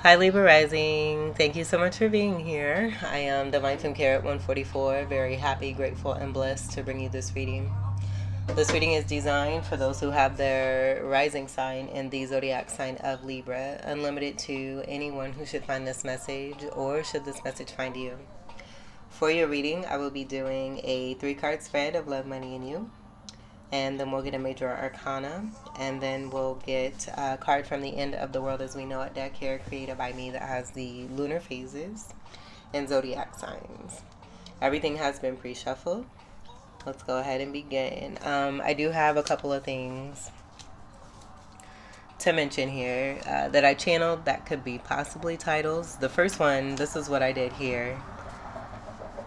Hi Libra Rising. Thank you so much for being here. I am Divine Femme Carrot 144. Very happy, grateful, and blessed to bring you this reading. This reading is designed for those who have their rising sign in the zodiac sign of Libra, unlimited to anyone who should find this message or should this message find you. For your reading, I will be doing a 3-card spread of Love, Money, and You. And then we'll get a major arcana, and then we'll get a card from the End of the World as We Know It deck here, created by me, that has the lunar phases and zodiac signs. Everything has been pre-shuffled. Let's go ahead and begin. I do have a couple of things to mention here that I channeled that could be possibly titles. The first one, this is what I did here,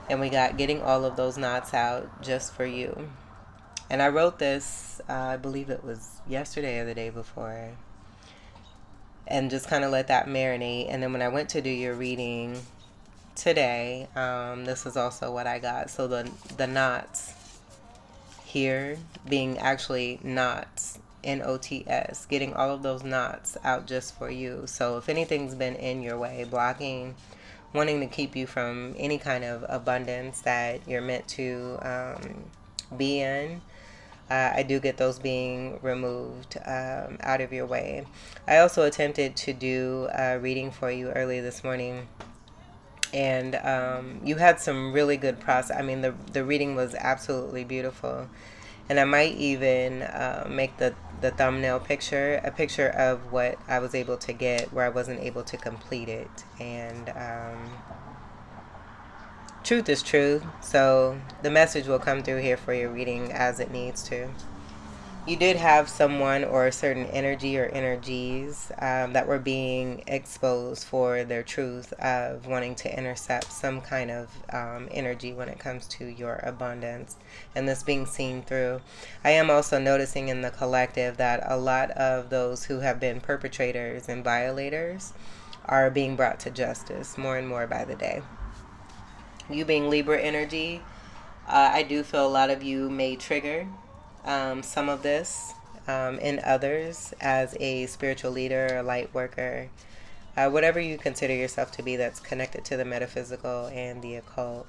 and we got Getting All of Those Knots Out Just for You. And I wrote this, I believe it was yesterday or the day before, and just kind of let that marinate. And then when I went to do your reading today, this is also what I got. So the knots here being actually knots, N-O-T-S, getting all of those knots out just for you. So if anything's been in your way, blocking, wanting to keep you from any kind of abundance that you're meant to be in, I do get those being removed out of your way. I also attempted to do a reading for you early this morning, and you had some really good process. I mean, the reading was absolutely beautiful, and I might even make the thumbnail picture a picture of what I was able to get where I wasn't able to complete it. And truth is truth, so the message will come through here for your reading as it needs to. You did have someone or a certain energy or energies that were being exposed for their truth of wanting to intercept some kind of energy when it comes to your abundance, and this being seen through. I am also noticing in the collective that a lot of those who have been perpetrators and violators are being brought to justice more and more by the day. You being Libra energy, I do feel a lot of you may trigger some of this in others as a spiritual leader, a light worker, whatever you consider yourself to be that's connected to the metaphysical and the occult.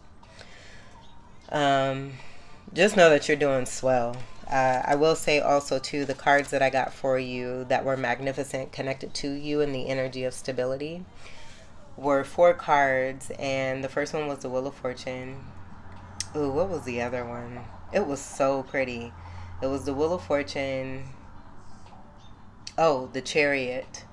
Just know that you're doing swell. I will say also too, the cards that I got for you that were magnificent, connected to you in the energy of stability, were 4 cards, and the first one was the Wheel of Fortune. Ooh, what was the other one? It was so pretty. It was the Wheel of Fortune. Oh, the Chariot.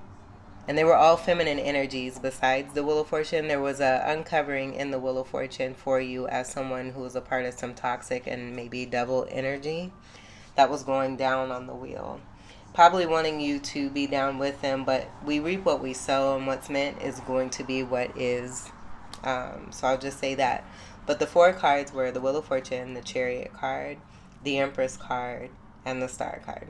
And they were all feminine energies. Besides the Wheel of Fortune, there was a uncovering in the Wheel of Fortune for you as someone who was a part of some toxic and maybe devil energy that was going down on the wheel. Probably wanting you to be down with them, but we reap what we sow, and what's meant is going to be what is. So I'll just say that. But the 4 cards were the Wheel of Fortune, the Chariot card, the Empress card, and the Star card.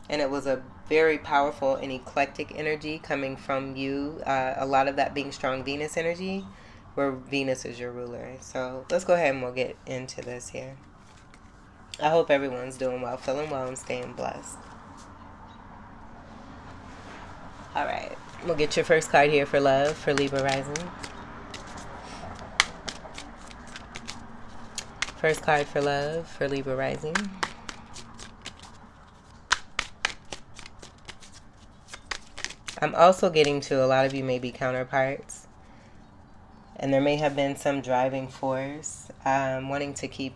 And it was a very powerful and eclectic energy coming from you. A lot of that being strong Venus energy, where Venus is your ruler. So let's go ahead and we'll get into this here. I hope everyone's doing well, feeling well, and staying blessed. All right, we'll get your first card here for love for Libra rising. First card for love for Libra rising. I'm also getting to a lot of you may be counterparts, and there may have been some driving force wanting to keep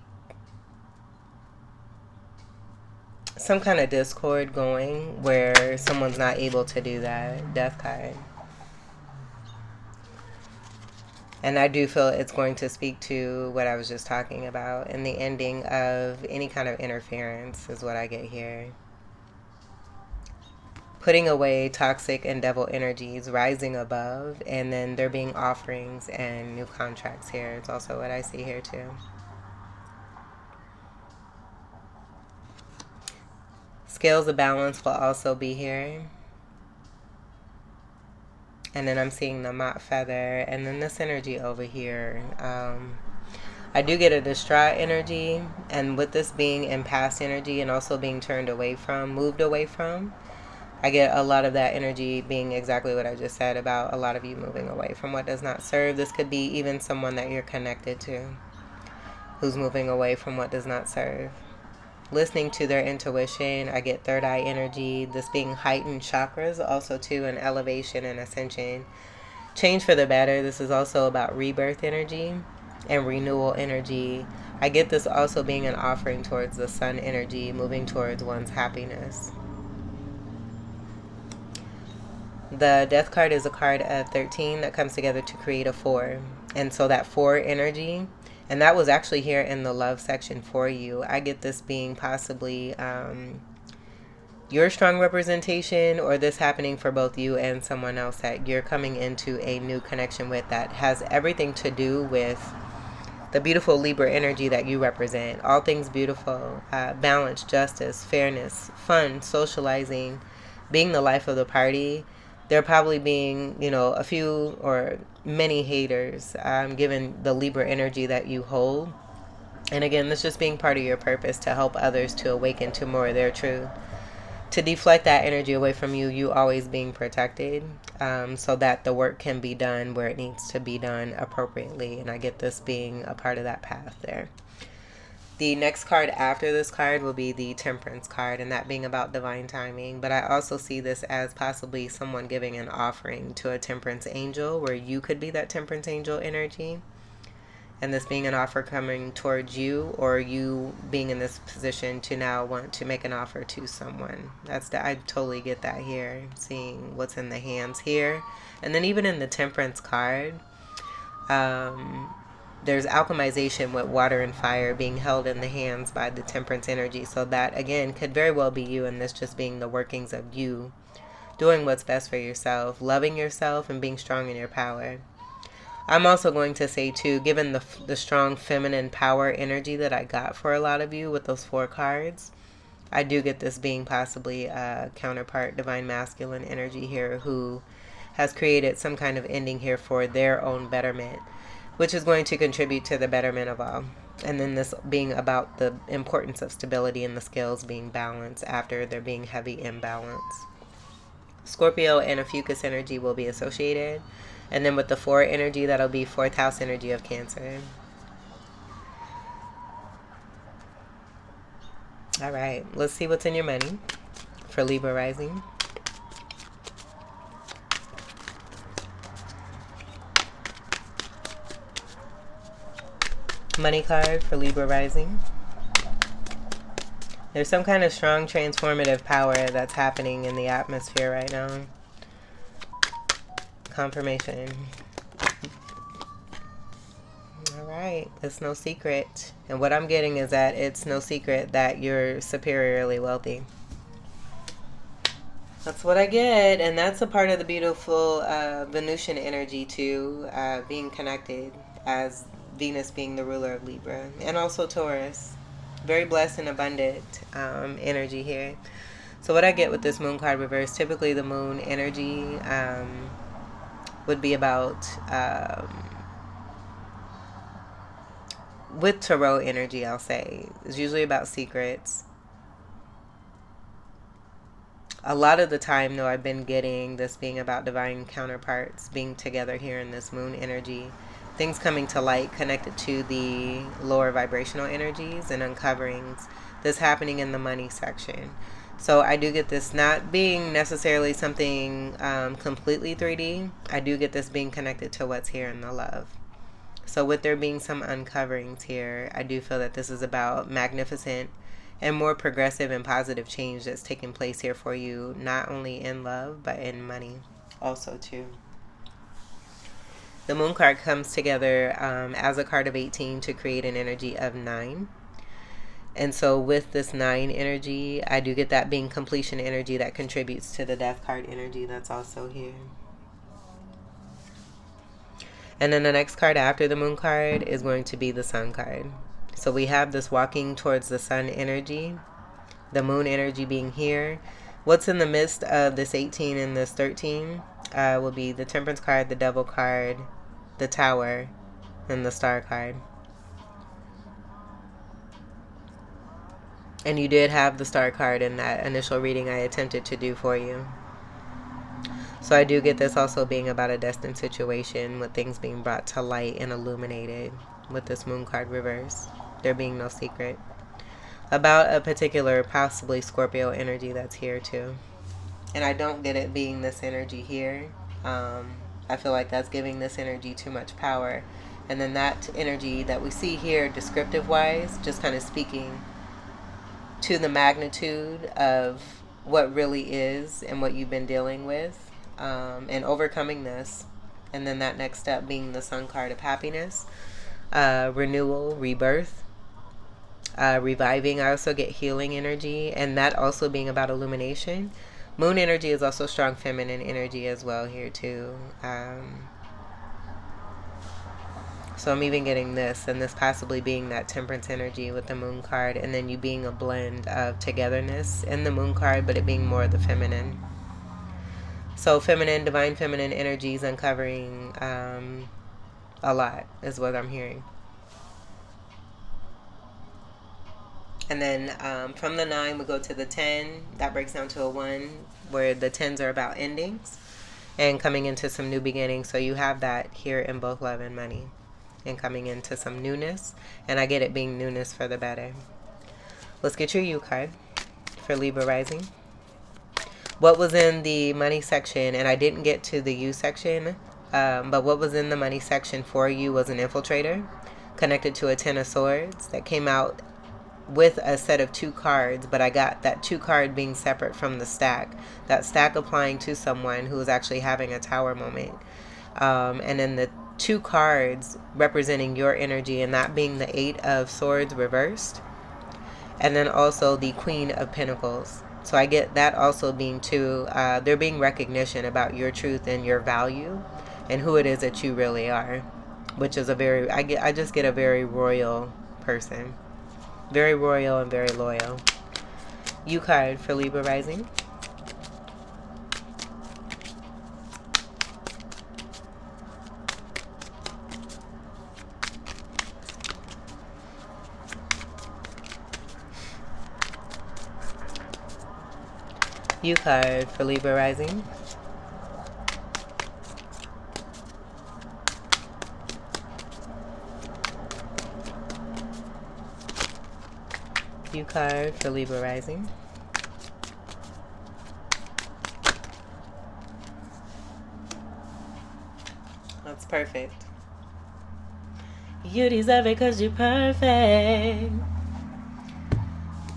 some kind of discord going where someone's not able to do that. Death card. And I do feel it's going to speak to what I was just talking about, and the ending of any kind of interference is what I get here. Putting away toxic and devil energies, rising above, and then there being offerings and new contracts here. It's also what I see here too. Scales of balance will also be here. And then I'm seeing the mott feather, and then this energy over here. I do get a distraught energy, and with this being in past energy and also being turned away from, moved away from, I get a lot of that energy being exactly what I just said about a lot of you moving away from what does not serve. This could be even someone that you're connected to who's moving away from what does not serve. Listening to their intuition, I get third eye energy, this being heightened chakras, also too, an elevation and ascension. Change for the better. This is also about rebirth energy and renewal energy. I get this also being an offering towards the sun energy, moving towards one's happiness. The death card is a card of 13 that comes together to create a 4. And so that 4 energy, and that was actually here in the love section for you. I get this being possibly your strong representation, or this happening for both you and someone else that you're coming into a new connection with that has everything to do with the beautiful Libra energy that you represent. All things beautiful, balance, justice, fairness, fun, socializing, being the life of the party. There probably being, a few or many haters, given the Libra energy that you hold. And again, this just being part of your purpose to help others to awaken to more of their truth. To deflect that energy away from you, you always being protected, so that the work can be done where it needs to be done appropriately. And I get this being a part of that path there. The next card after this card will be the Temperance card, and that being about divine timing. But I also see this as possibly someone giving an offering to a temperance angel, where you could be that temperance angel energy. And this being an offer coming towards you, or you being in this position to now want to make an offer to someone. I totally get that here, seeing what's in the hands here. And then even in the Temperance card, there's alchemization with water and fire being held in the hands by the Temperance energy. So that, again, could very well be you, and this just being the workings of you doing what's best for yourself, loving yourself, and being strong in your power. I'm also going to say, too, given the strong feminine power energy that I got for a lot of you with those 4 cards, I do get this being possibly a counterpart divine masculine energy here who has created some kind of ending here for their own betterment, which is going to contribute to the betterment of all. And then this being about the importance of stability and the scales being balanced after there being heavy imbalance. Scorpio and a Fucus energy will be associated. And then with the 4 energy, that'll be 4th house energy of Cancer. All right, let's see what's in your money for Libra rising. Money card for Libra rising. There's some kind of strong transformative power that's happening in the atmosphere right now. Confirmation. All right, it's no secret. And what I'm getting is that it's no secret that you're superiorly wealthy. That's what I get. And that's a part of the beautiful Venusian energy too, being connected as Venus being the ruler of Libra. And also Taurus. Very blessed and abundant energy here. So what I get with this moon card reverse, typically the moon energy would be about, with tarot energy, I'll say, it's usually about secrets. A lot of the time, though, I've been getting this being about divine counterparts being together here in this moon energy. Things coming to light connected to the lower vibrational energies and uncoverings. This happening in the money section. So I do get this not being necessarily something completely 3D. I do get this being connected to what's here in the love. So with there being some uncoverings here, I do feel that this is about magnificent and more progressive and positive change that's taking place here for you, not only in love, but in money also too. The moon card comes together as a card of 18 to create an energy of 9. And so with this 9 energy, I do get that being completion energy that contributes to the death card energy that's also here. And then the next card after the moon card is going to be the sun card. So we have this walking towards the sun energy, the moon energy being here. What's in the midst of this 18 and this 13 will be the temperance card, the devil card, the tower, and the star card. And you did have the star card in that initial reading I attempted to do for you. So I do get this also being about a destined situation with things being brought to light and illuminated with this moon card reverse. There being no secret. About a particular possibly Scorpio energy that's here too. And I don't get it being this energy here. I feel like that's giving this energy too much power. And then that energy that we see here, descriptive wise, just kind of speaking to the magnitude of what really is and what you've been dealing with, and overcoming this. And then that next step being the Sun card of happiness, renewal, rebirth, reviving. I also get healing energy, and that also being about illumination. Moon energy is also strong feminine energy as well here too. So I'm even getting this, and this possibly being that temperance energy with the moon card, and then you being a blend of togetherness in the moon card, but it being more of the feminine. So feminine, divine feminine energies uncovering a lot is what I'm hearing. And then from the 9, we go to the 10. That breaks down to a 1, where the 10s are about endings and coming into some new beginnings. So you have that here in both love and money, and coming into some newness. And I get it being newness for the better. Let's get your U card for Libra rising. What was in the money section, and I didn't get to the U section, but what was in the money section for you was an infiltrator connected to a 10 of swords that came out with a set of 2 cards, but I got that 2 card being separate from the stack. That stack applying to someone who was actually having a tower moment. And then the 2 cards representing your energy, and that being the 8 of swords reversed. And then also the Queen of Pentacles. So I get that also being too, there being recognition about your truth and your value and who it is that you really are. Which is a very, I just get a very royal person. Very royal and very loyal. U card for Libra rising. U card for Libra rising. U card for Libra rising. That's perfect. You deserve it because you're perfect.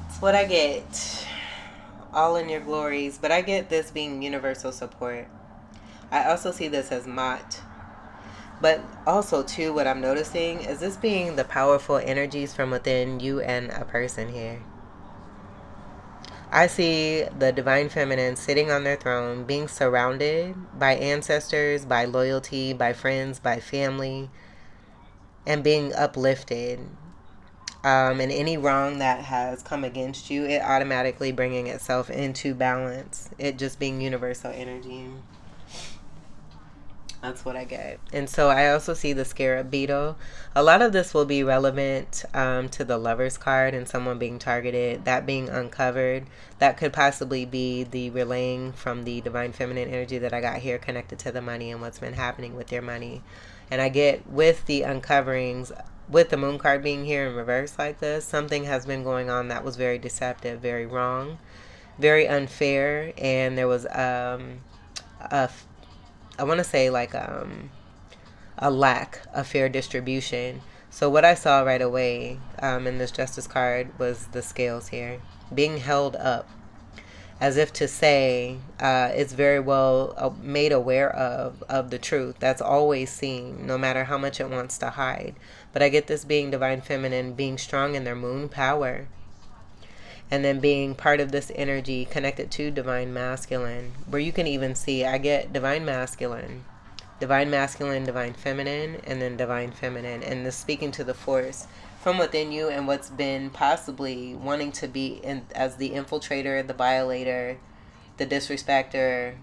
It's what I get. All in your glories. But I get this being universal support. I also see this as Mott. But also, too, what I'm noticing is this being the powerful energies from within you and a person here. I see the divine feminine sitting on their throne, being surrounded by ancestors, by loyalty, by friends, by family, and being uplifted. And any wrong that has come against you, it automatically bringing itself into balance. It just being universal energy. That's what I get. And so I also see the scarab beetle. A lot of this will be relevant to the Lover's card and someone being targeted, that being uncovered. That could possibly be the relaying from the divine feminine energy that I got here connected to the money and what's been happening with your money. And I get with the uncoverings, with the moon card being here in reverse like this, something has been going on that was very deceptive, very wrong, very unfair. And there was I want to say like a lack of fair distribution. So what I saw right away in this Justice card was the scales here being held up, as if to say it's very well made aware of the truth that's always seen, no matter how much it wants to hide. But I get this being divine feminine, being strong in their moon power, and then being part of this energy connected to divine masculine, where you can even see, I get divine masculine, divine feminine, and then divine feminine. And this speaking to the force from within you and what's been possibly wanting to be in, as the infiltrator, the violator, the disrespecter,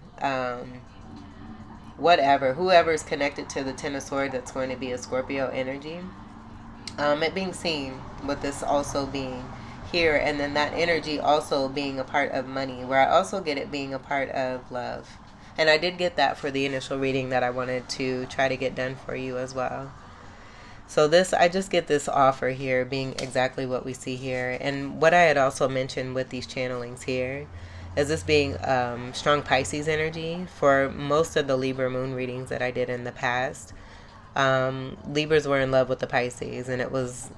whatever, whoever's connected to the Ten of Swords, that's going to be a Scorpio energy. It being seen with this also being here, and then that energy also being a part of money, where I also get it being a part of love. And I did get that for the initial reading that I wanted to try to get done for you as well. So this, I just get this offer here being exactly what we see here. And what I had also mentioned with these channelings here is this being strong Pisces energy. For most of the Libra moon readings that I did in the past, Libras were in love with the Pisces, and it was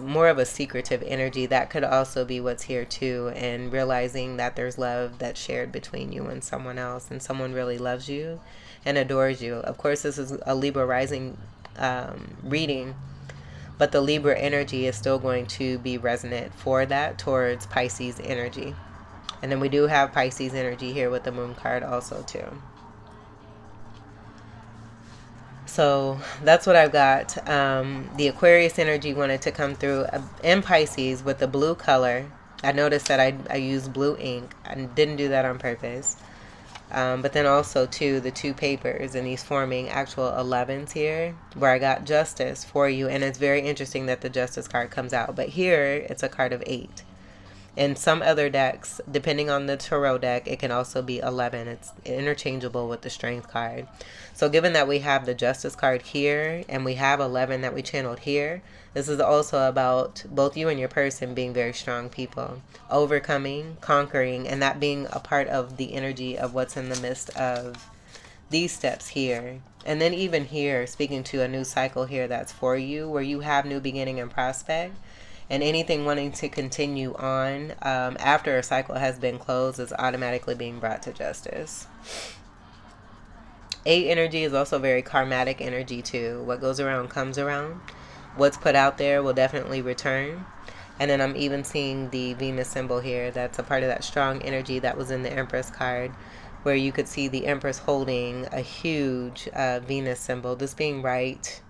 more of a secretive energy. That could also be what's here too, and realizing that there's love that's shared between you and someone else, and someone really loves you and adores you. Of course, this is a Libra rising reading, but the Libra energy is still going to be resonant for that towards Pisces energy. And then we do have Pisces energy here with the moon card also too. So that's what I've got. The Aquarius energy wanted to come through in Pisces with the blue color. I noticed that I used blue ink. I didn't do that on purpose. But then also too, the two papers and these forming actual 11s here, where I got justice for you. And it's very interesting that the justice card comes out. But here it's a card of 8. In some other decks, depending on the tarot deck, it can also be 11. It's interchangeable with the strength card. So given that we have the justice card here and we have 11 that we channeled here, this is also about both you and your person being very strong people, overcoming, conquering, and that being a part of the energy of what's in the midst of these steps here. And then even here, speaking to a new cycle here that's for you, where you have new beginning and prospect. And anything wanting to continue on after a cycle has been closed is automatically being brought to justice. 8 energy is also very karmatic energy too. What goes around comes around. What's put out there will definitely return. And then I'm even seeing the Venus symbol here. That's a part of that strong energy that was in the Empress card, where you could see the Empress holding a huge Venus symbol. This being right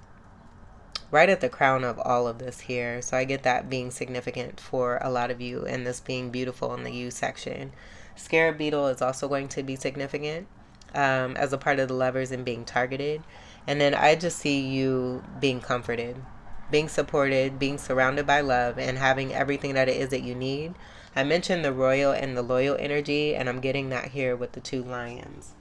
at the crown of all of this here. So I get that being significant for a lot of you, and this being beautiful in the you section. Scarab beetle is also going to be significant as a part of the lovers and being targeted. And then I just see you being comforted, being supported, being surrounded by love, and having everything that it is that you need. I mentioned the royal and the loyal energy, and I'm getting that here with the 2 lions.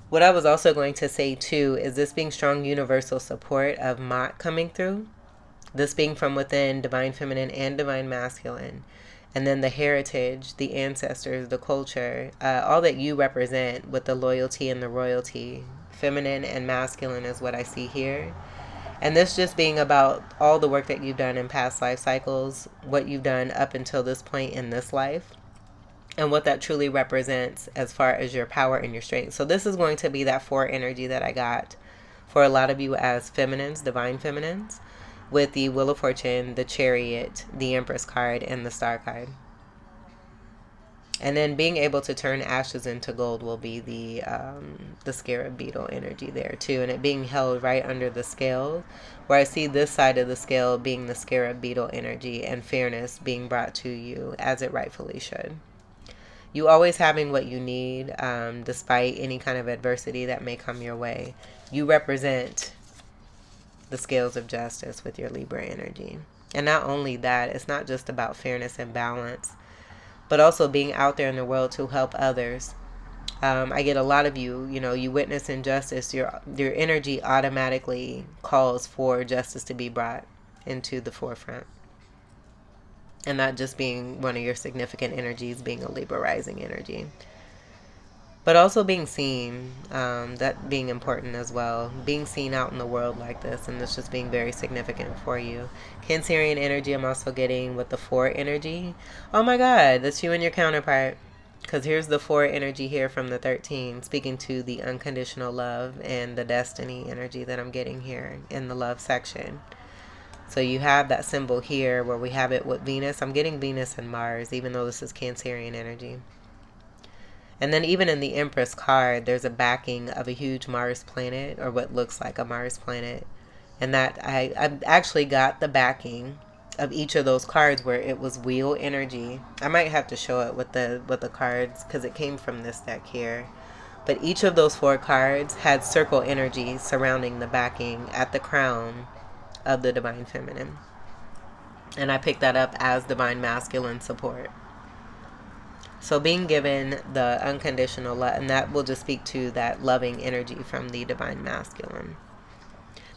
What I was also going to say too is this being strong universal support of Mott coming through. This being from within, divine feminine and divine masculine. And then the heritage, the ancestors, the culture, all that you represent with the loyalty and the royalty. Feminine and masculine is what I see here. And this just being about all the work that you've done in past life cycles, what you've done up until this point in this life, and what that truly represents as far as your power and your strength. So this is going to be that 4 energy that I got for a lot of you as feminines, divine feminines, with the Wheel of Fortune, the Chariot, the Empress card, and the Star card. And then being able to turn ashes into gold will be the Scarab beetle energy there too, and it being held right under the scale, where I see this side of the scale being the Scarab beetle energy, and fairness being brought to you as it rightfully should. You always having what you need, despite any kind of adversity that may come your way. You represent the scales of justice with your Libra energy. And not only that, it's not just about fairness and balance, but also being out there in the world to help others. I get a lot of you, you witness injustice, your energy automatically calls for justice to be brought into the forefront. And not just being one of your significant energies, being a Libra rising energy. But also being seen, that being important as well. Being seen out in the world like this, and this just being very significant for you. Cancerian energy I'm also getting with the 4 energy. Oh my God, that's you and your counterpart. Because here's the 4 energy here from the 13, speaking to the unconditional love and the destiny energy that I'm getting here in the love section. So you have that symbol here where we have it with Venus. I'm getting Venus and Mars, even though this is Cancerian energy. And then even in the Empress card, there's a backing of a huge Mars planet, or what looks like a Mars planet. And that I actually got the backing of each of those cards where it was wheel energy. I might have to show it with the cards because it came from this deck here. But each of those 4 cards had circle energy surrounding the backing at the crown of the divine feminine. And I picked that up as divine masculine support. So being given the unconditional love, and that will just speak to that loving energy from the divine masculine.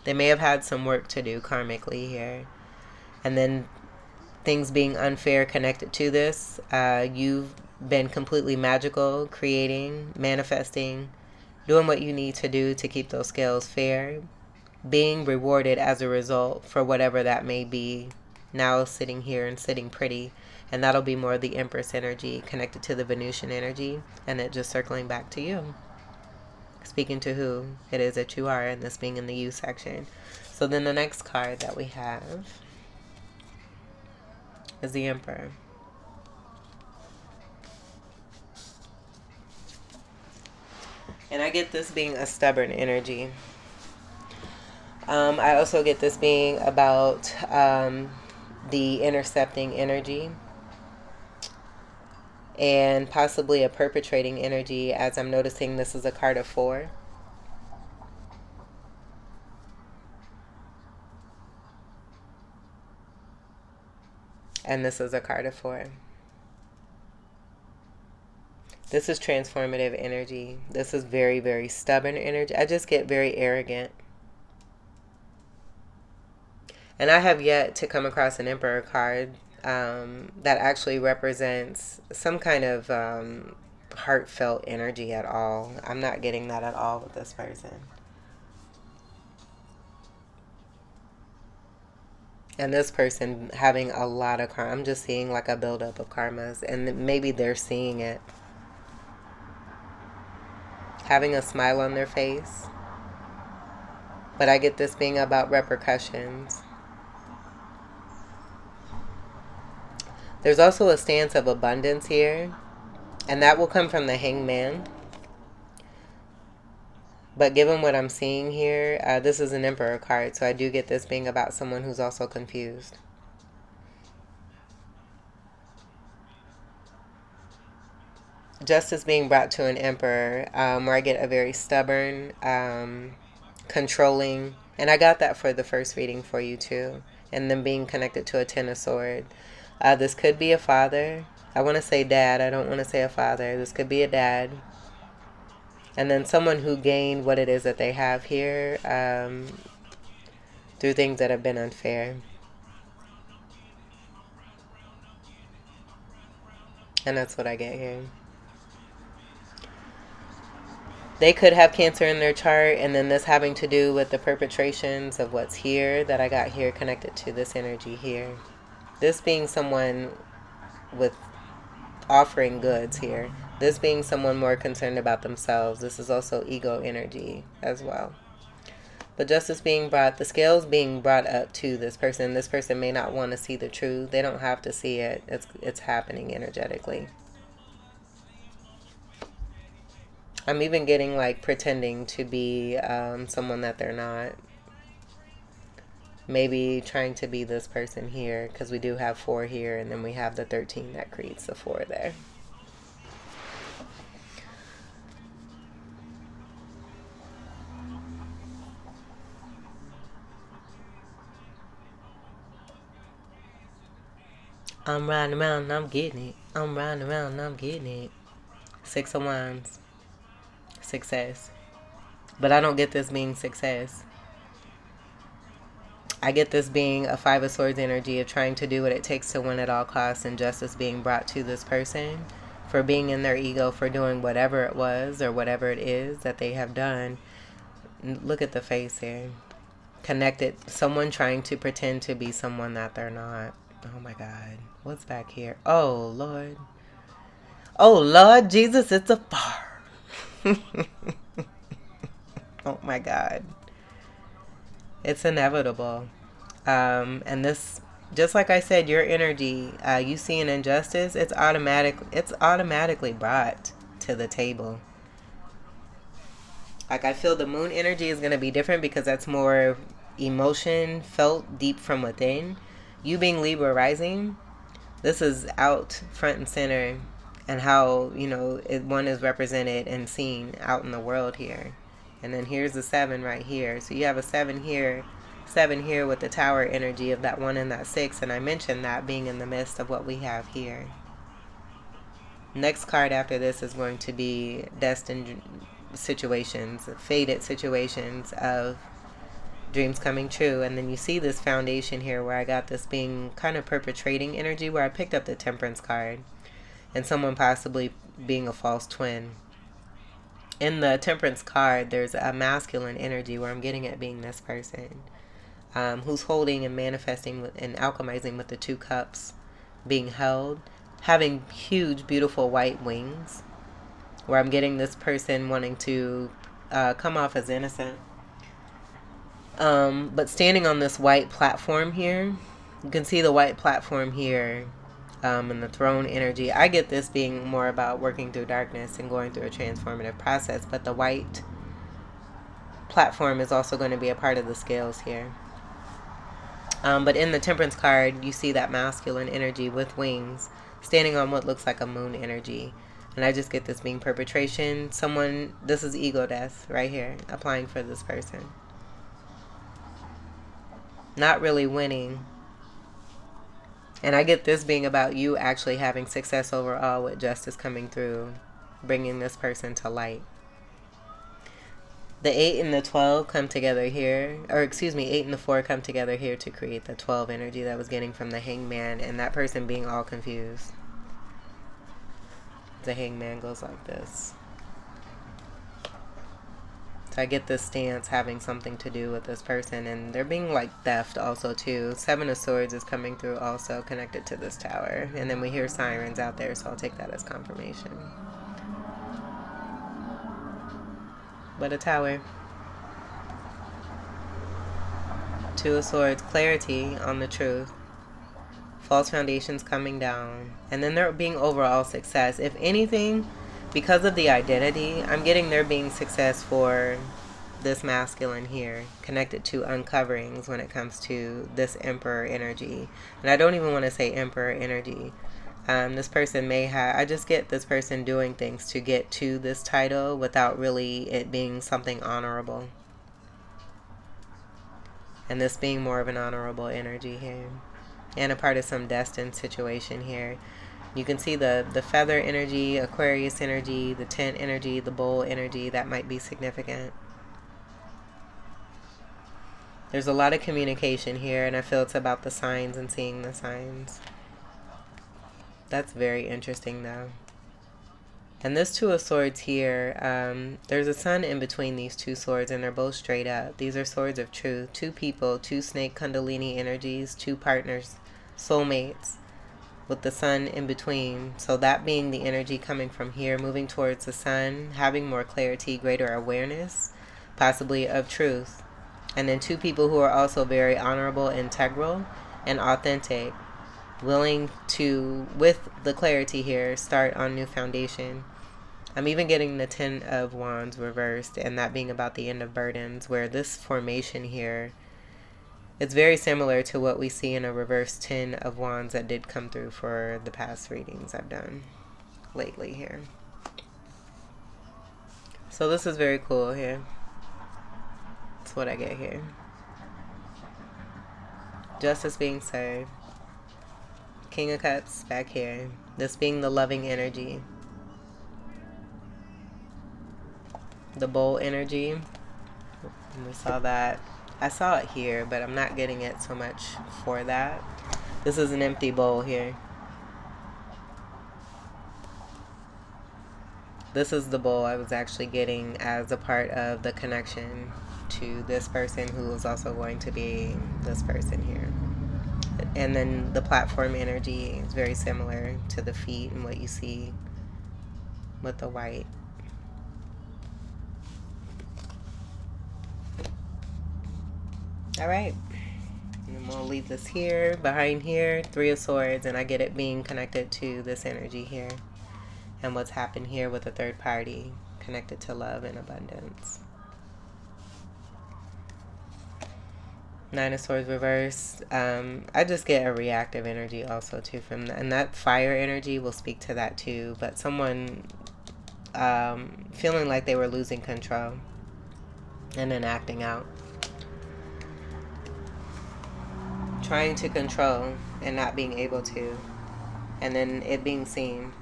They may have had some work to do karmically here. And then things being unfair connected to this, you've been completely magical, creating, manifesting, doing what you need to do to keep those scales fair, being rewarded as a result for whatever that may be, now sitting here and sitting pretty. And that'll be more the Empress energy connected to the Venusian energy, and it just circling back to you, speaking to who it is that you are, and this being in the you section. So then the next card that we have is the Emperor. And I get this being a stubborn energy. I also get this being about the intercepting energy and possibly a perpetrating energy, as I'm noticing this is a card of 4. And this is a card of 4. This is transformative energy. This is very, very stubborn energy. I just get very arrogant. And I have yet to come across an Emperor card that actually represents some kind of heartfelt energy at all. I'm not getting that at all with this person. And this person having a lot of karma. I'm just seeing like a buildup of karmas, and maybe they're seeing it. Having a smile on their face. But I get this being about repercussions. There's also a stance of abundance here, and that will come from the Hangman. But given what I'm seeing here, this is an Emperor card, so I do get this being about someone who's also confused. Justice being brought to an Emperor, where I get a very stubborn, controlling, and I got that for the first reading for you too, and then being connected to a 10 of Swords. This could be a father. I want to say dad. I don't want to say a father. This could be a dad. And then someone who gained what it is that they have here through things that have been unfair. And that's what I get here. They could have Cancer in their chart, and then this having to do with the perpetrations of what's here that I got here connected to this energy here. This being someone with offering goods here. This being someone more concerned about themselves. This is also ego energy as well. But justice being brought, the scales being brought up to this person. This person may not want to see the truth. They don't have to see it. It's happening energetically. I'm even getting like pretending to be someone that they're not. Maybe trying to be this person here, because we do have 4 here, and then we have the 13 that creates the 4 there. I'm riding around and I'm getting it. I'm riding around and I'm getting it. 6 of Wands. Success. But I don't get this being success. I get this being a 5 of Swords energy of trying to do what it takes to win at all costs, and justice being brought to this person for being in their ego, for doing whatever it was or whatever it is that they have done. Look at the face here. Connected. Someone trying to pretend to be someone that they're not. Oh my God. What's back here? Oh Lord. Oh Lord Jesus, it's a fire. Oh my God. It's inevitable. And this, just like I said, your energy, you see an injustice, it's automatically brought to the table. Like, I feel the moon energy is going to be different because that's more emotion felt deep from within. You being Libra rising, this is out front and center, and how, one is represented and seen out in the world here. And then here's the 7 right here. So you have a 7 here 7 here with the Tower energy of that 1 and that 6, and I mentioned that being in the midst of what we have here. Next card after this is going to be destined situations, fated situations of dreams coming true. And then you see this foundation here where I got this being kind of perpetrating energy, where I picked up the Temperance card and someone possibly being a false twin. In the Temperance card, there's a masculine energy where I'm getting it being this person who's holding and manifesting and alchemizing with the 2 cups being held, having huge, beautiful white wings, where I'm getting this person wanting to come off as innocent. But standing on this white platform here, you can see the white platform here and the throne energy. I get this being more about working through darkness and going through a transformative process, but the white platform is also going to be a part of the scales here. But in the Temperance card, you see that masculine energy with wings standing on what looks like a moon energy. And I just get this being perpetration. Someone, this is ego death right here, applying for this person. Not really winning. And I get this being about you actually having success overall with justice coming through, bringing this person to light. The 8 and the 12 come together here, or excuse me, 8 and the 4 come together here to create the 12 energy that I was getting from the Hangman, and that person being all confused. The Hangman goes like this. So I get this stance having something to do with this person, and they're being like theft also too. 7 of Swords is coming through also connected to this Tower, and then we hear sirens out there, so I'll take that as confirmation. But a Tower. 2 of Swords, clarity on the truth. False foundations coming down. And then there being overall success. If anything, because of the identity, I'm getting there being success for this masculine here, connected to uncoverings when it comes to this Emperor energy. And I don't even want to say Emperor energy. This person may have, I just get this person doing things to get to this title without really it being something honorable. And this being more of an honorable energy here. And a part of some destined situation here. You can see the feather energy, Aquarius energy, the tent energy, the bowl energy. That might be significant. There's a lot of communication here, and I feel it's about the signs and seeing the signs. That's very interesting, though. And this 2 of Swords here, there's a sun in between these 2 swords, and they're both straight up. These are swords of truth. 2 people, 2 snake kundalini energies, 2 partners, soulmates, with the sun in between. So that being the energy coming from here, moving towards the sun, having more clarity, greater awareness, possibly of truth. And then 2 people who are also very honorable, integral, and authentic, willing to, with the clarity here, start on new foundation. I'm even getting the 10 of Wands reversed, and that being about the end of burdens, where this formation here, it's very similar to what we see in a reverse 10 of Wands that did come through for the past readings I've done lately here. So this is very cool here. That's what I get here. Justice being served. King of Cups back here. This being the loving energy. The bowl energy. And we saw that. I saw it here, but I'm not getting it so much for that. This is an empty bowl here. This is the bowl I was actually getting as a part of the connection to this person who is also going to be this person here. And then the platform energy is very similar to the feet and what you see with the white. All right. And we'll leave this here. Behind here, 3 of Swords, and I get it being connected to this energy here. And what's happened here with the third party, connected to love and abundance. 9 of Swords reversed. I just get a reactive energy also too from that. And that fire energy will speak to that too. But someone feeling like they were losing control and then acting out. trying to control and not being able to, and then it being seen,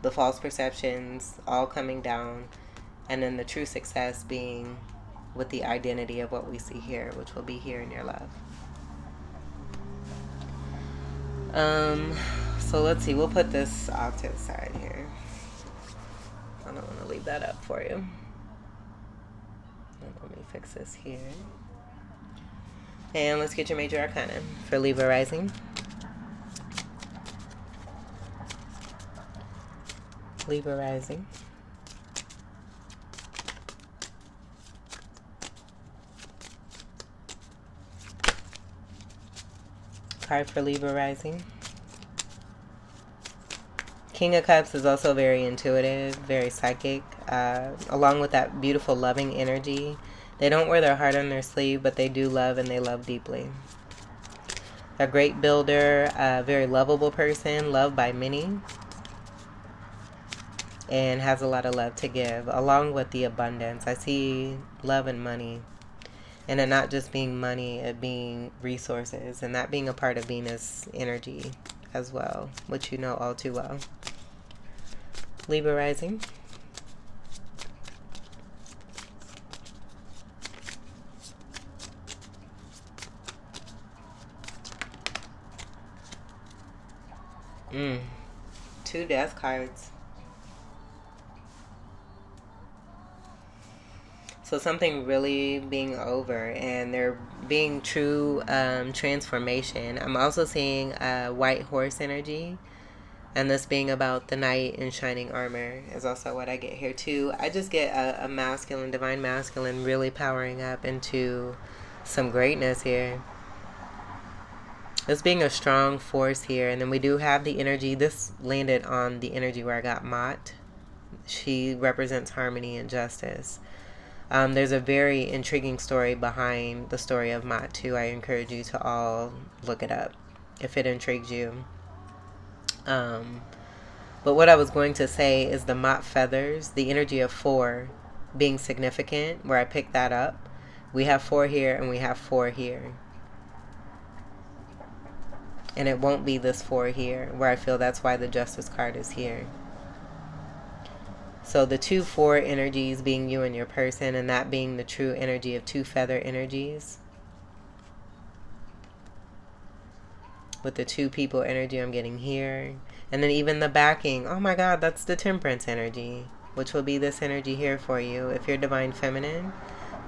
the false perceptions all coming down, and then the true success being with the identity of what we see here, which will be here in your love. So let's see, we'll put this off to the side here. I don't want to leave that up for you. Let me fix this here. And let's get your major arcana for Libra rising. Libra rising. Card for Libra rising. King of Cups is also very intuitive, very psychic, along with that beautiful loving energy. They don't wear their heart on their sleeve, but they do love, and they love deeply. A great builder, a very lovable person, loved by many, and has a lot of love to give, along with the abundance. I see love and money, and it not just being money, it being resources, and that being a part of Venus energy as well, which you know all too well. Libra rising. Two death cards. So something really being over, and there being true transformation. I'm also seeing white horse energy, and this being about the knight in shining armor is also what I get here too. I just get a masculine, divine masculine, really powering up into some greatness here. This being a strong force here. And then we do have the energy. This landed on the energy where I got Mott. She represents harmony and justice. There's a very intriguing story behind the story of Mott too. I encourage you to all look it up if it intrigues you. But what I was going to say is the Mott feathers, the energy of 4 being significant, where I picked that up. We have 4 here and we have 4 here. And it won't be this 4 here, where I feel that's why the Justice card is here. So the 2-4 energies being you and your person, and that being the true energy of 2 feather energies. With the 2 people energy I'm getting here. And then even the backing, oh my God, that's the Temperance energy, which will be this energy here for you. If you're divine feminine,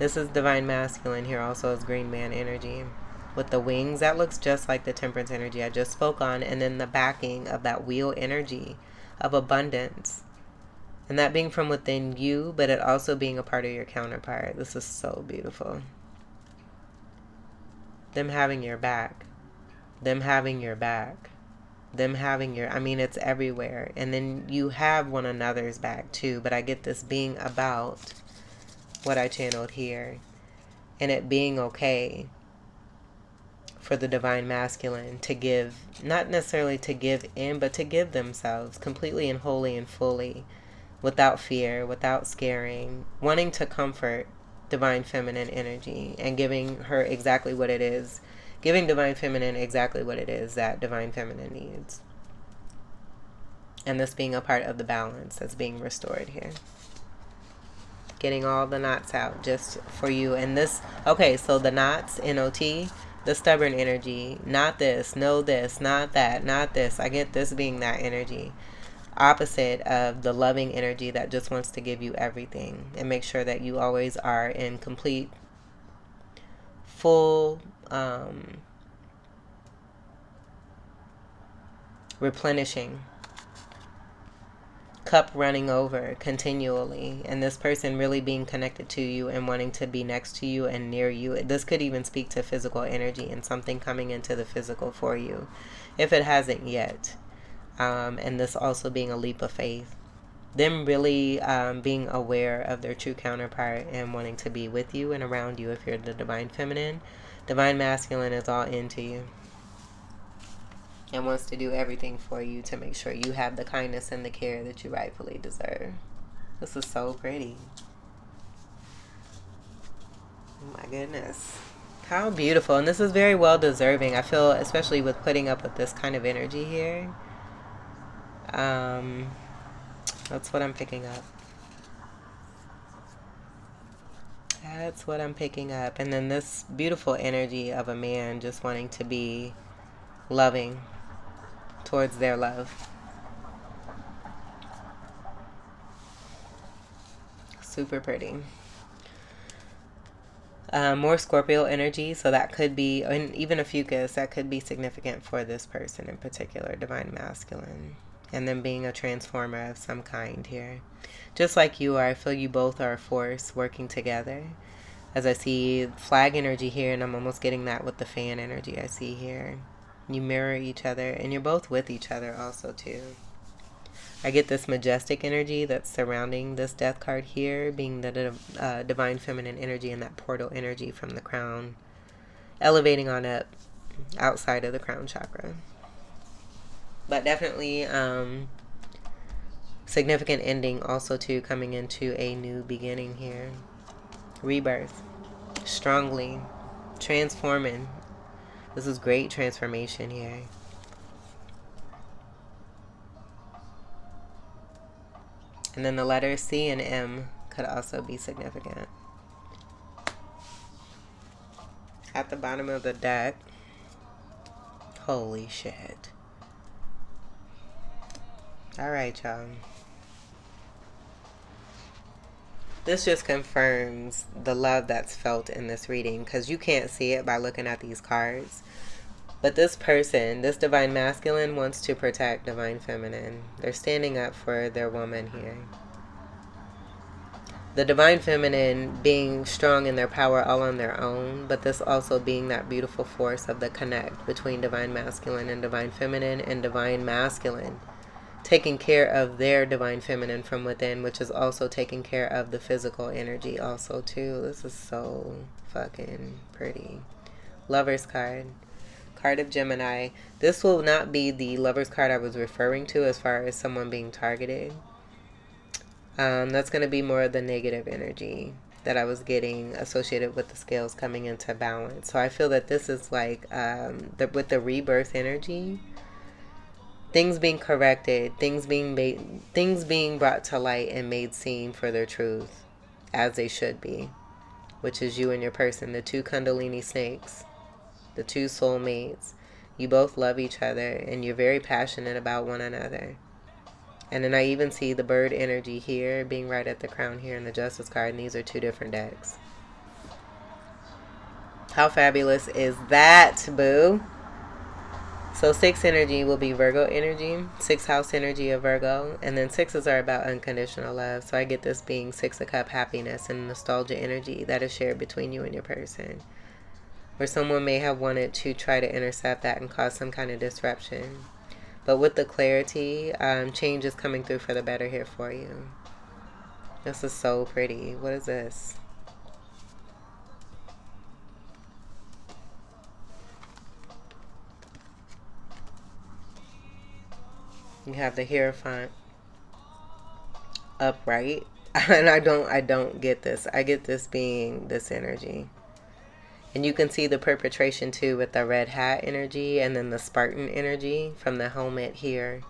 this is divine masculine here also is green man energy. With the wings, that looks just like the Temperance energy I just spoke on. And then the backing of that wheel energy of abundance. And that being from within you, but it also being a part of your counterpart. This is so beautiful. Them having your back. Them having your back. Them having your, I mean, it's everywhere. And then you have one another's back too. But I get this being about what I channeled here. And it being okay for the divine masculine to give, not necessarily to give in, but to give themselves completely and wholly and fully, without fear, without scaring, wanting to comfort divine feminine energy and giving her exactly what it is, giving divine feminine exactly what it is that divine feminine needs. And this being a part of the balance that's being restored here. Getting all the knots out just for you. And this, okay, so the knots, N-O-T, the stubborn energy, not this, no this, not that, not this. I get this being that energy. Opposite of the loving energy that just wants to give you everything and make sure that you always are in complete, full replenishing, cup running over continually, and this person really being connected to you and wanting to be next to you and near you. This could even speak to physical energy and something coming into the physical for you if it hasn't yet. And this also being a leap of faith. Them really being aware of their true counterpart and wanting to be with you and around you if you're the divine feminine. Divine masculine is all into you and wants to do everything for you to make sure you have the kindness and the care that you rightfully deserve. This is so pretty. Oh my goodness. How beautiful. And this is very well deserving. I feel, especially with putting up with this kind of energy here. Um, that's what I'm picking up. That's what I'm picking up. And then this beautiful energy of a man just wanting to be loving towards their love. Super pretty. More Scorpio energy, so that could be, and even a fucus, that could be significant for this person in particular, divine masculine. And then being a transformer of some kind here. Just like you are, I feel you both are a force working together. As I see flag energy here, and I'm almost getting that with the fan energy I see here. You mirror each other, and you're both with each other also too. I get this majestic energy that's surrounding this death card here, being the divine feminine energy and that portal energy from the crown, elevating on up outside of the crown chakra. But definitely significant ending also too, coming into a new beginning here. Rebirth. Strongly. Transforming. This is great transformation here. And then the letters C and M could also be significant. At the bottom of the deck. Holy shit. Alright, y'all. This just confirms the love that's felt in this reading, because you can't see it by looking at these cards. But this person, this divine masculine, wants to protect divine feminine. They're standing up for their woman here. The divine feminine being strong in their power all on their own, but this also being that beautiful force of the connect between divine masculine and divine feminine, and divine masculine taking care of their divine feminine from within, which is also taking care of the physical energy also too. This is so fucking pretty. Lover's card. Card of Gemini. This will not be the Lover's card I was referring to as far as someone being targeted. That's going to be more of the negative energy that I was getting associated with the scales coming into balance. So I feel that this is like with the rebirth energy, things being corrected, things being brought to light and made seen for their truth, as they should be, which is you and your person, the two Kundalini snakes, the two soulmates. You both love each other, and you're very passionate about one another. And then I even see the bird energy here being right at the crown here in the Justice card, and these are two different decks. How fabulous is that, boo? So 6 energy will be Virgo energy, 6th house energy of Virgo, and then 6s are about unconditional love. So I get this being 6 of cup happiness and nostalgia energy that is shared between you and your person, where someone may have wanted to try to intercept that and cause some kind of disruption. But with the clarity, change is coming through for the better here for you. This is so pretty. What is this? You have the Hierophant upright. And I don't get this. I get this being this energy. And you can see the perpetration too with the red hat energy and then the Spartan energy from the helmet here.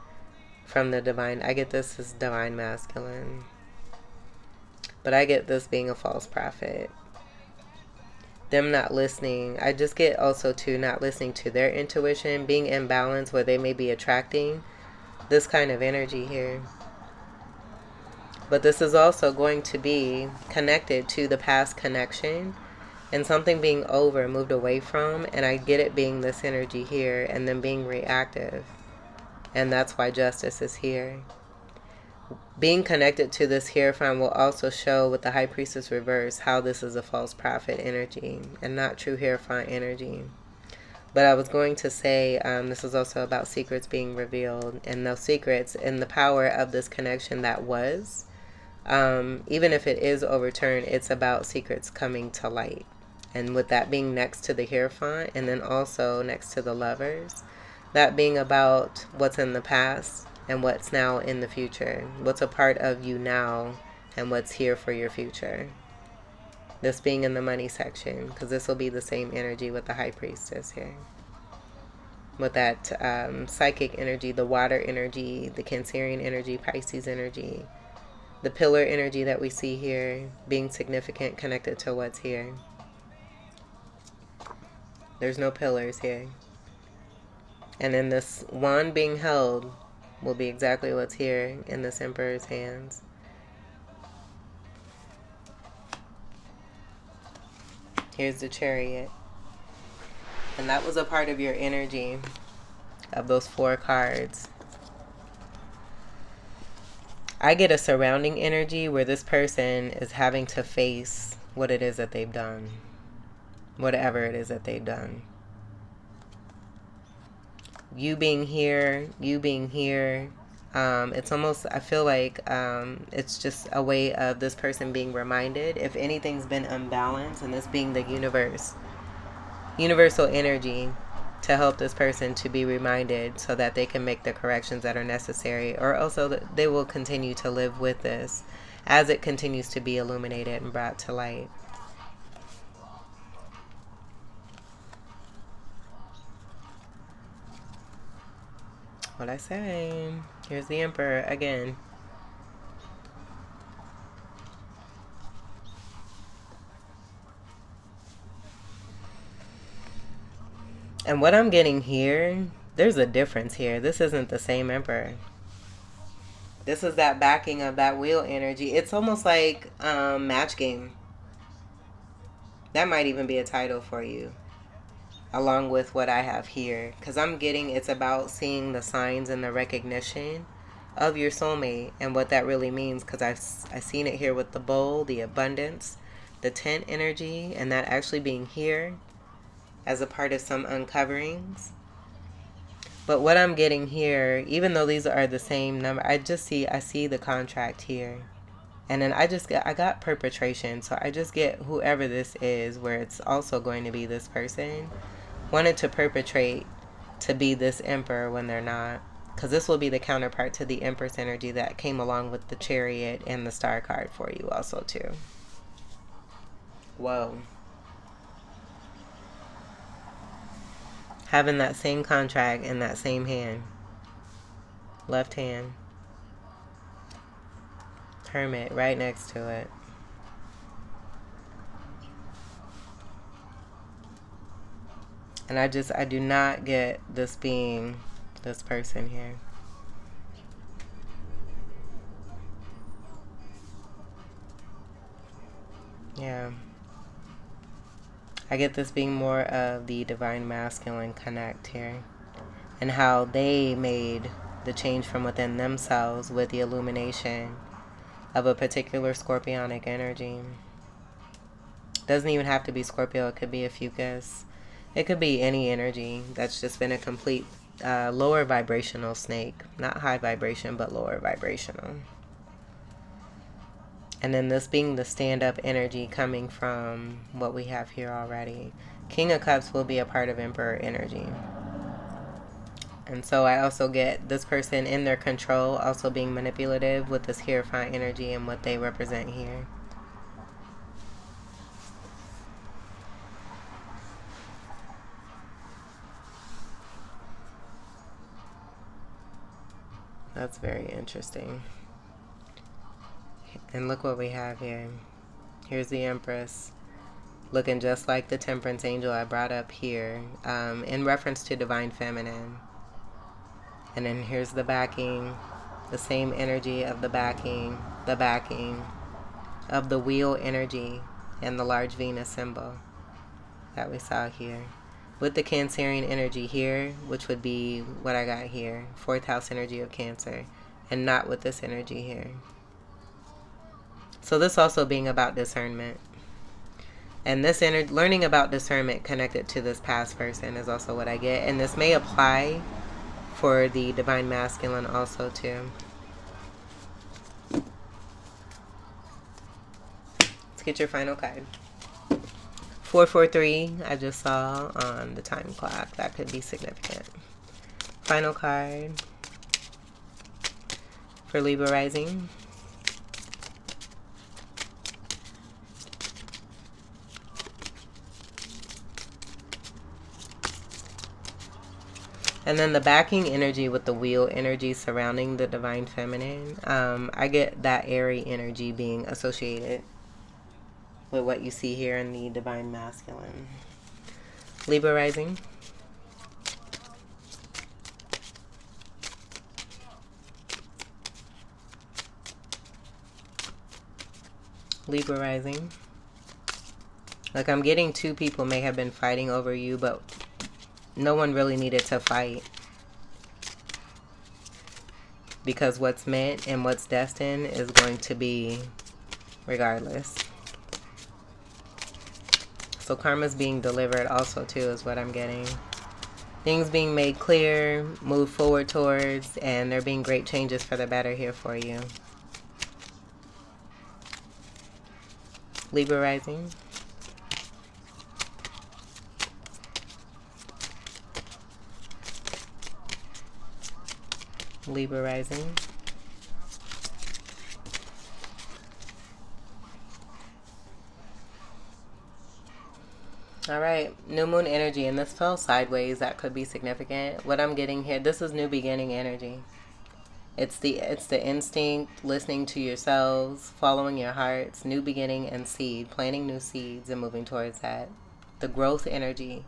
From the divine. I get this as divine masculine. But I get this being a false prophet. Them not listening. I just get also too not listening to their intuition. Being imbalanced where they may be attracting this kind of energy here. But this is also going to be connected to the past connection and something being over, moved away from, and I get it being this energy here and then being reactive. And that's why justice is here. Being connected to this Hierophant will also show with the High Priestess reverse how this is a false prophet energy and not true Hierophant energy. But I was going to say this is also about secrets being revealed, and those secrets and the power of this connection that was, even if it is overturned, it's about secrets coming to light. And with that being next to the Hierophant and then also next to the Lovers, that being about what's in the past and what's now in the future, what's a part of you now and what's here for your future. This being in the money section, because this will be the same energy with the High Priestess here. With that psychic energy, the water energy, the Cancerian energy, Pisces energy, the pillar energy that we see here being significant, connected to what's here. There's no pillars here. And then this wand being held will be exactly what's here in this Emperor's hands. Here's the Chariot. And that was a part of your energy of those 4 cards. I get a surrounding energy where this person is having to face what it is that they've done. Whatever it is that they've done. You being here, it's almost, I feel like it's just a way of this person being reminded if anything's been unbalanced, and this being the universal energy to help this person to be reminded so that they can make the corrections that are necessary, or also that they will continue to live with this as it continues to be illuminated and brought to light. What I say? Here's the Emperor again. And what I'm getting here, there's a difference here. This isn't the same Emperor. This is that backing of that wheel energy. It's almost like match game. That might even be a title for you, along with what I have here. Because I'm getting, it's about seeing the signs and the recognition of your soulmate and what that really means. Because I've seen it here with the bowl, the abundance, the tent energy, and that actually being here as a part of some uncoverings. But what I'm getting here, even though these are the same number, I see the contract here. And then I got perpetration. So I just get whoever this is, where it's also going to be this person, wanted to perpetrate to be this Emperor when they're not. Because this will be the counterpart to the Empress energy that came along with the Chariot and the Star card for you also too. Whoa. Having that same contract in that same hand. Left hand. Hermit right next to it. And I do not get this being this person here. Yeah. I get this being more of the divine masculine connect here, and how they made the change from within themselves with the illumination of a particular scorpionic energy. Doesn't even have to be Scorpio. It could be a Fucus. It could be any energy that's just been a complete lower vibrational snake. Not high vibration, but lower vibrational. And then this being the stand-up energy coming from what we have here already. King of Cups will be a part of Emperor energy. And so I also get this person in their control also being manipulative with this Hierophant energy and what they represent here. That's very interesting. And look what we have here. Here's the Empress, looking just like the Temperance Angel I brought up here, in reference to Divine Feminine. And then here's the backing, the same energy of the backing of the wheel energy and the large Venus symbol that we saw here. With the Cancerian energy here, which would be what I got here, 4th house energy of Cancer, and not with this energy here. So this also being about discernment. And this learning about discernment connected to this past person is also what I get. And this may apply for the Divine Masculine also too. Let's get your final card. 443, I just saw on the time clock. That could be significant. Final card for Libra rising. And then the backing energy with the wheel energy surrounding the divine feminine, I get that airy energy being associated with what you see here in the divine masculine. Libra rising. Libra rising. Like, I'm getting two people may have been fighting over you, but no one really needed to fight. Because what's meant and what's destined is going to be regardless. So karma's being delivered also too is what I'm getting. Things being made clear, moved forward towards, and there being great changes for the better here for you. Libra rising. Libra rising. All right, new moon energy, and this fell sideways. That could be significant. What I'm getting here, this is new beginning energy. It's the instinct, listening to yourselves, following your hearts, new beginning and seed, planting new seeds and moving towards that. The growth energy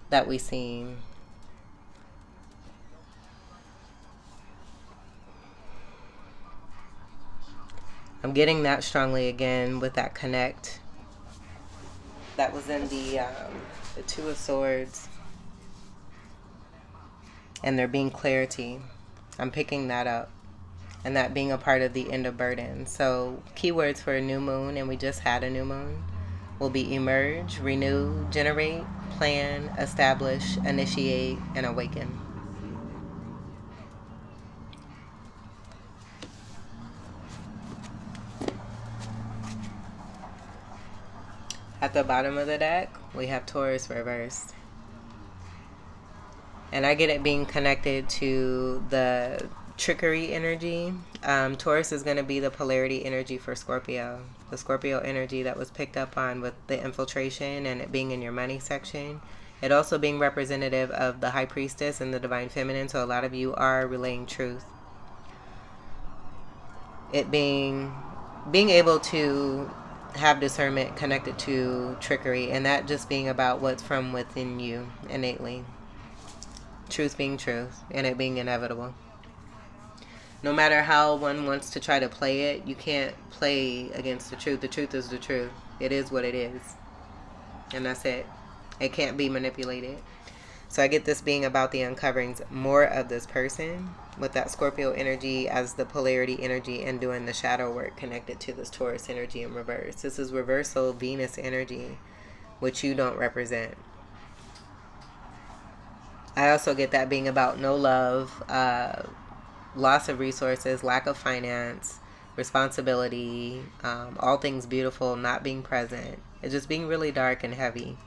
that we see. I'm getting that strongly again with that connect. That was in the Two of Swords. And there being clarity. I'm picking that up. And that being a part of the end of burden. So keywords for a new moon, and we just had a new moon, will be emerge, renew, generate, plan, establish, initiate, and awaken. At the bottom of the deck, we have Taurus reversed. And I get it being connected to the trickery energy. Taurus is going to be the polarity energy for Scorpio. The Scorpio energy that was picked up on with the infiltration and it being in your money section. It also being representative of the High Priestess and the Divine Feminine. So a lot of you are relaying truth. It being able to have discernment connected to trickery, and that just being about what's from within you innately. Truth being truth, and it being inevitable. No matter how one wants to try to play it, you can't play against the truth. The truth is the truth. It is what it is. And that's it. It can't be manipulated. So I get this being about the uncoverings more of this person with that Scorpio energy as the polarity energy and doing the shadow work connected to this Taurus energy in reverse. This is reversal Venus energy, which you don't represent. I also get that being about no love, loss of resources, lack of finance, responsibility, all things beautiful, not being present. It's just being really dark and heavy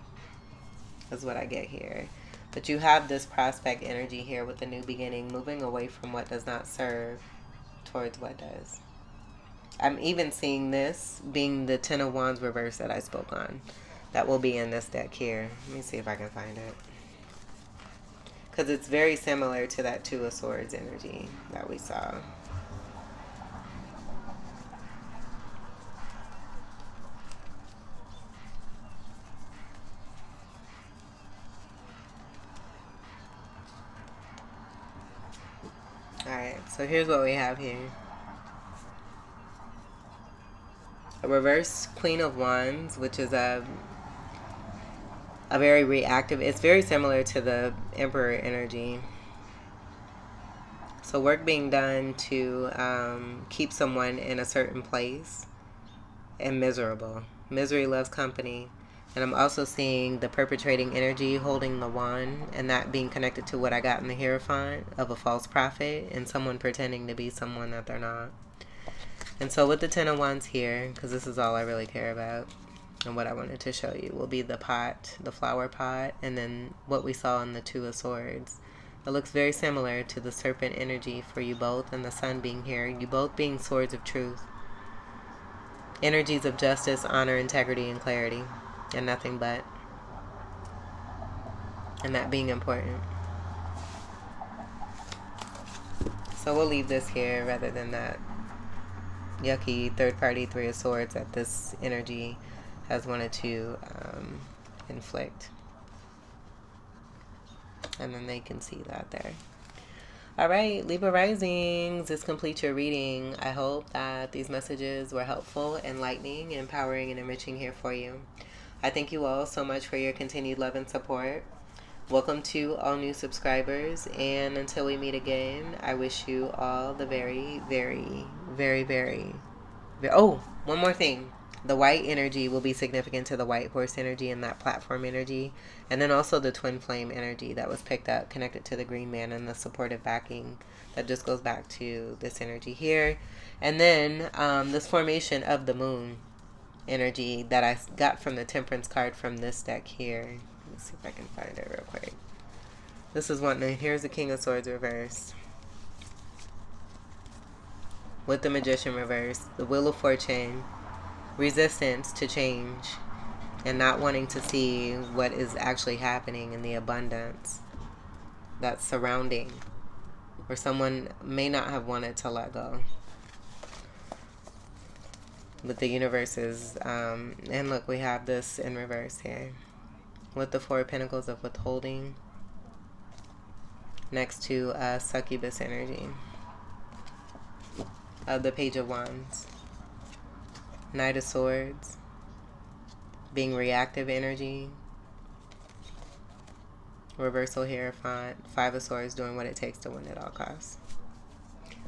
is what I get here. But you have this prospect energy here with the new beginning, moving away from what does not serve towards what does. I'm even seeing this being the Ten of Wands reverse that I spoke on. That will be in this deck here. Let me see if I can find it. Because it's very similar to that Two of Swords energy that we saw. Alright, so here's what we have here. A reverse Queen of Wands, which is a very reactive. It's very similar to the Emperor energy. So work being done to keep someone in a certain place and miserable. Misery loves company. And I'm also seeing the perpetrating energy holding the wand, and that being connected to what I got in the Hierophant of a false prophet and someone pretending to be someone that they're not. And so with the Ten of Wands here, because this is all I really care about, and what I wanted to show you will be the pot, the flower pot, and then what we saw in the Two of Swords. It looks very similar to the serpent energy for you both, and the sun being here, you both being swords of truth. Energies of justice, honor, integrity, and clarity, and nothing but. And that being important. So we'll leave this here rather than that yucky third party Three of Swords that this energy has wanted to inflict. And then they can see that there. All right, Libra risings, this completes your reading. I hope that these messages were helpful, enlightening, empowering, and enriching here for you. I thank you all so much for your continued love and support. Welcome to all new subscribers, and until we meet again, I wish you all the very, very, very, very... Oh, one more thing. The white energy will be significant to the white horse energy and that platform energy. And then also the twin flame energy that was picked up, connected to the green man and the supportive backing. That just goes back to this energy here. And then this formation of the moon energy that I got from the temperance card from this deck here. Let's see if I can find it real quick. This is one. Here's the King of Swords reversed. With the Magician reversed. The Wheel of Fortune. Resistance to change and not wanting to see what is actually happening in the abundance that's surrounding, or someone may not have wanted to let go. But the universe is, and look, we have this in reverse here with the Four of Pentacles of withholding next to succubus energy of the Page of Wands. Knight of Swords, being reactive energy. Reversal Hierophant. Five of Swords, doing what it takes to win at all costs.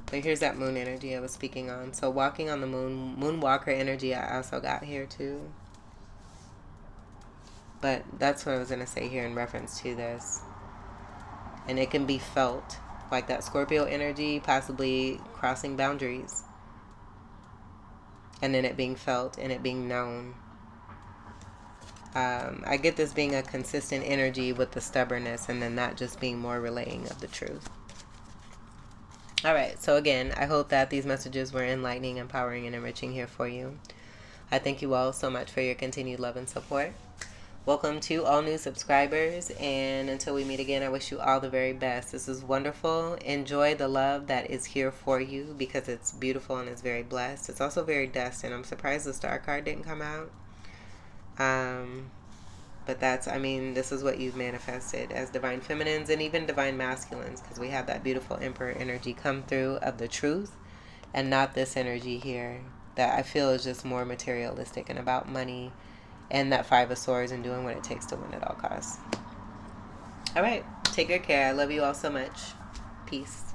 But here's that moon energy I was speaking on. So walking on the moon, moonwalker energy I also got here too. But that's what I was going to say here in reference to this. And it can be felt, like that Scorpio energy, possibly crossing boundaries. And then it being felt and it being known. I get this being a consistent energy with the stubbornness, and then that just being more relaying of the truth. All right, so again, I hope that these messages were enlightening, empowering, and enriching here for you. I thank you all so much for your continued love and support. Welcome to all new subscribers, and until we meet again, I wish you all the very best. This is wonderful. Enjoy the love that is here for you, because it's beautiful and it's very blessed. It's also very destined. I'm surprised the star card didn't come out. But that's, I mean, this is what you've manifested as divine feminines and even divine masculines, because we have that beautiful emperor energy come through of the truth, and not this energy here that I feel is just more materialistic and about money. And that Five of Swords and doing what it takes to win at all costs. All right. Take good care. I love you all so much. Peace.